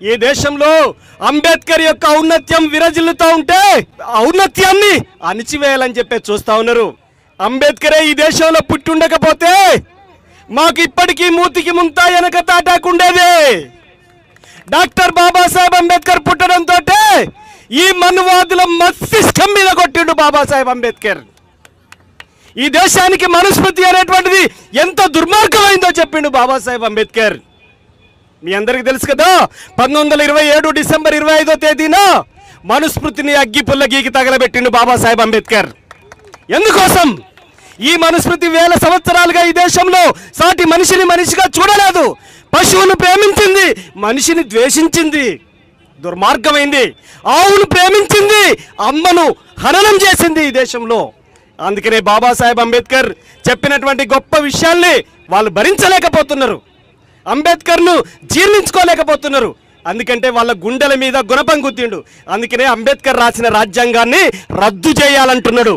ఈ దేశంలో అంబేద్కర్ యొక్క ఔన్నత్యం విరజిల్లుతూ ఉంటే ఔన్నత్యాన్ని అణిచివేయాలని చెప్పి చూస్తూ ఉన్నారు. అంబేద్కరే ఈ దేశంలో పుట్టి ఉండకపోతే మాకు ఇప్పటికీ మూతికి ముంతా వెనక తాటాకుండేది. డాక్టర్ బాబాసాహెబ్ అంబేద్కర్ పుట్టడంతో ఈ మనువాదుల మస్తిష్కం మీద కొట్టిండు బాబాసాహెబ్ అంబేద్కర్. ఈ దేశానికి మనుస్మృతి అనేటువంటిది ఎంత దుర్మార్గమైందో చెప్పిండు బాబాసాహెబ్ అంబేద్కర్. మీ అందరికీ తెలుసు కదా, 1927 డిసెంబర్ 25వ తేదీన మనుస్మృతిని అగ్గిపుల్ల గీకి తగలబెట్టిండు బాబాసాహెబ్ అంబేద్కర్. ఎందుకోసం? ఈ మనుస్మృతి వేల సంవత్సరాలుగా ఈ దేశంలో సాటి మనిషిని మనిషిగా చూడలేదు. పశువును ప్రేమించింది, మనిషిని ద్వేషించింది, దుర్మార్గమైంది. ఆవును ప్రేమించింది, అమ్మను హననం చేసింది ఈ దేశంలో. అందుకనే బాబాసాహెబ్ అంబేద్కర్ చెప్పినటువంటి గొప్ప విషయాల్ని వాళ్ళు భరించలేకపోతున్నారు, అంబేద్కర్ను జీర్ణించుకోలేకపోతున్నారు. అందుకంటే వాళ్ళ గుండెల మీద గుణపం గుద్దిండు. అందుకనే అంబేద్కర్ రాసిన రాజ్యాంగాన్ని రద్దు చేయాలంటున్నాడు.